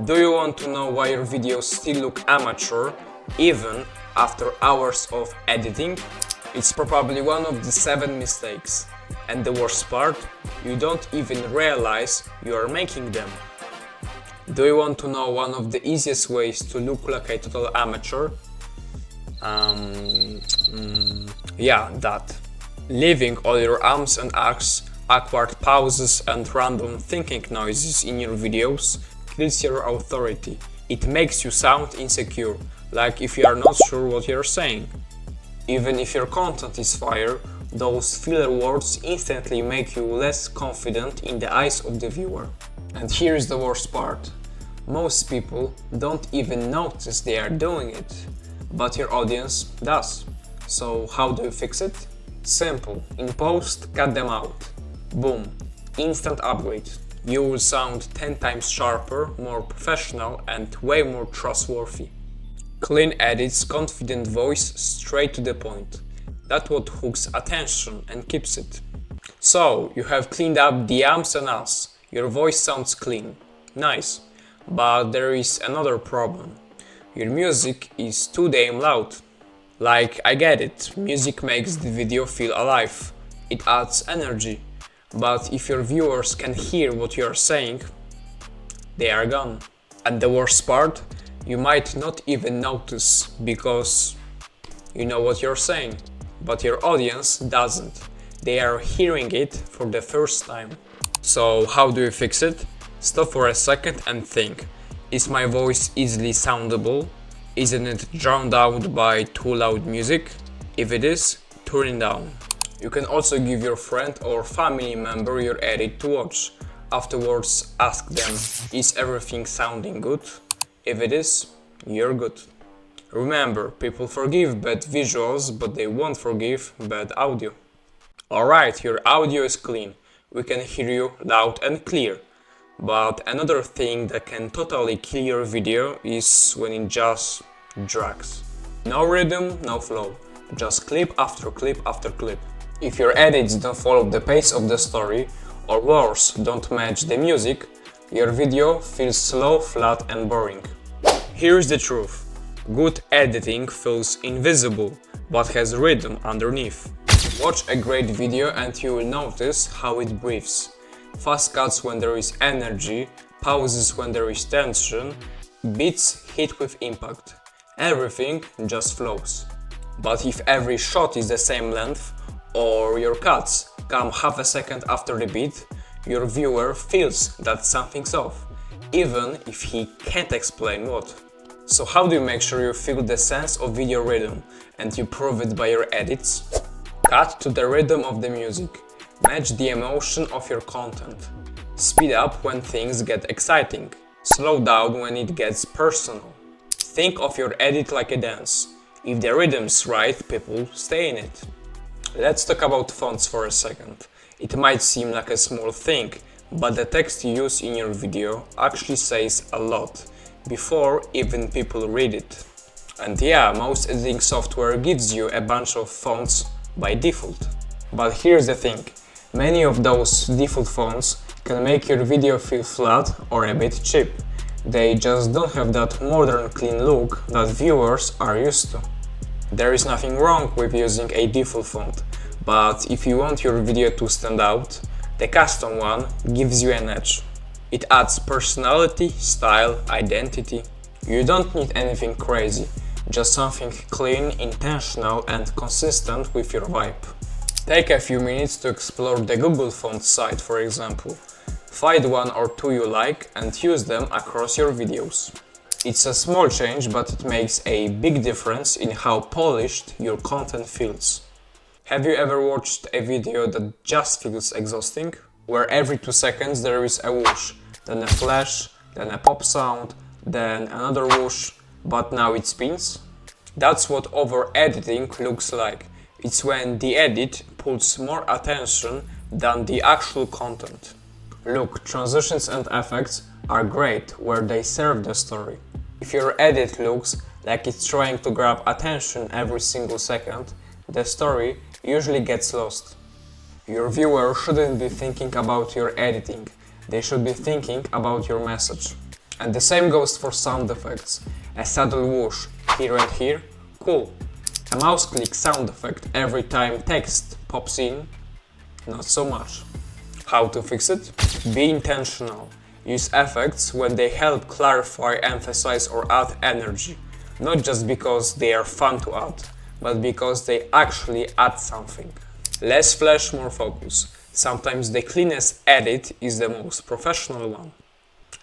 Do you want to know why your videos still look amateur even after hours of editing? It's probably one of the 7 mistakes. And the worst part, you don't even realize you are making them. Do you want to know one of the easiest ways to look like a total amateur? Yeah, that. Leaving all your ums and ahs, awkward pauses and random thinking noises in your videos kills your authority. It makes you sound insecure, like if you are not sure what you're saying. Even if your content is fire, those filler words instantly make you less confident in the eyes of the viewer. And here's the worst part. Most people don't even notice they are doing it, but your audience does. So how do you fix it? Simple. In post, cut them out. Boom. Instant upgrade. You will sound 10 times sharper, more professional and way more trustworthy. Clean edits, confident voice, straight to the point. That's what hooks attention and keeps it. So, you have cleaned up the ums and ahs. Your voice sounds clean. Nice. But there is another problem. Your music is too damn loud. Like, I get it, music makes the video feel alive. It adds energy. But if your viewers can hear what you are saying, they are gone. And the worst part, you might not even notice because you know what you're saying, but your audience doesn't. They are hearing it for the first time. So how do you fix it? Stop for a second and think. Is my voice easily soundable? Isn't it drowned out by too loud music? If it is, turn it down. You can also give your friend or family member your edit to watch. Afterwards, ask them, is everything sounding good? If it is, you're good. Remember, people forgive bad visuals, but they won't forgive bad audio. Alright, your audio is clean. We can hear you loud and clear. But another thing that can totally kill your video is when it just drags. No rhythm, no flow. Just clip after clip after clip. If your edits don't follow the pace of the story, or worse, don't match the music, your video feels slow, flat and boring. Here's the truth. Good editing feels invisible, but has rhythm underneath. Watch a great video and you will notice how it breathes. Fast cuts when there is energy, pauses when there is tension, beats hit with impact. Everything just flows. But if every shot is the same length, or your cuts come half a second after the beat, your viewer feels that something's off, even if he can't explain what. So how do you make sure you feel the sense of video rhythm and you prove it by your edits? Cut to the rhythm of the music. Match the emotion of your content. Speed up when things get exciting. Slow down when it gets personal. Think of your edit like a dance. If the rhythm's right, people stay in it. Let's talk about fonts for a second. It might seem like a small thing, but the text you use in your video actually says a lot, before even people read it. And yeah, most editing software gives you a bunch of fonts by default. But here's the thing, many of those default fonts can make your video feel flat or a bit cheap. They just don't have that modern clean look that viewers are used to. There is nothing wrong with using a default font, but if you want your video to stand out, the custom one gives you an edge. It adds personality, style, identity. You don't need anything crazy, just something clean, intentional and consistent with your vibe. Take a few minutes to explore the Google Fonts site, for example. Find one or two you like and use them across your videos. It's a small change, but it makes a big difference in how polished your content feels. Have you ever watched a video that just feels exhausting? Where every 2 seconds there is a whoosh, then a flash, then a pop sound, then another whoosh, but now it spins? That's what over-editing looks like. It's when the edit pulls more attention than the actual content. Look, transitions and effects are great where they serve the story. If your edit looks like it's trying to grab attention every single second, the story usually gets lost. Your viewer shouldn't be thinking about your editing, they should be thinking about your message. And the same goes for sound effects. A subtle whoosh here and here, cool. A mouse click sound effect every time text pops in, not so much. How to fix it? Be intentional. Use effects when they help clarify, emphasize or add energy. Not just because they are fun to add, but because they actually add something. Less flash, more focus. Sometimes the cleanest edit is the most professional one.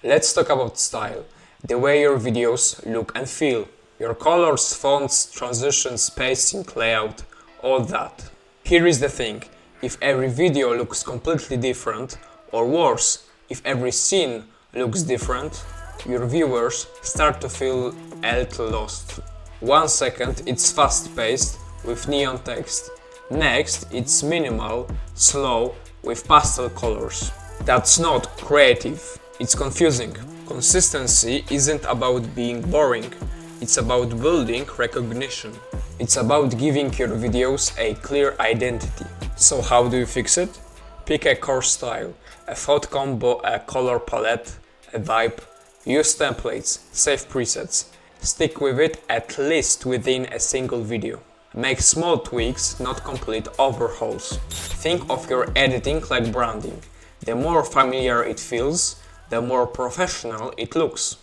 Let's talk about style. The way your videos look and feel. Your colors, fonts, transitions, spacing, layout, all that. Here is the thing. If every video looks completely different, or worse, if every scene looks different, your viewers start to feel a little lost. 1 second it's fast-paced with neon text. Next it's minimal, slow, with pastel colors. That's not creative, it's confusing. Consistency isn't about being boring, it's about building recognition. It's about giving your videos a clear identity. So how do you fix it? Pick a core style, a thought combo, a color palette, a vibe. Use templates, save presets. Stick with it at least within a single video. Make small tweaks, not complete overhauls. Think of your editing like branding. The more familiar it feels, the more professional it looks.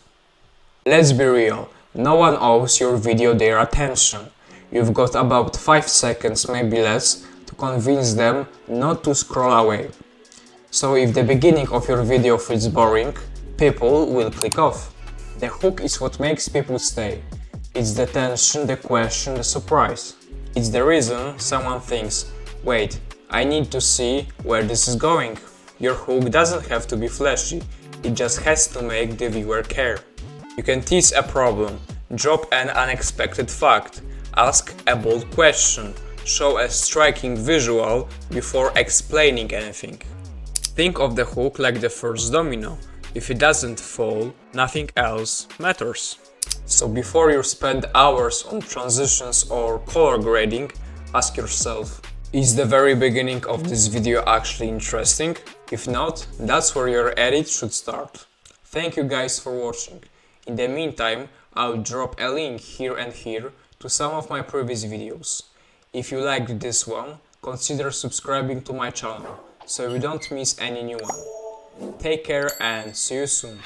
Let's be real, no one owes your video their attention. You've got about 5 seconds, maybe less, to convince them not to scroll away. So if the beginning of your video feels boring, people will click off. The hook is what makes people stay. It's the tension, the question, the surprise. It's the reason someone thinks, wait, I need to see where this is going. Your hook doesn't have to be flashy, it just has to make the viewer care. You can tease a problem, drop an unexpected fact, ask a bold question, show a striking visual before explaining anything. Think of the hook like the first domino. If it doesn't fall, nothing else matters. So before you spend hours on transitions or color grading, ask yourself, is the very beginning of this video actually interesting? If not, that's where your edit should start. Thank you guys for watching. In the meantime, I'll drop a link here and here to some of my previous videos. If you liked this one, consider subscribing to my channel, so you don't miss any new one. Take care and see you soon.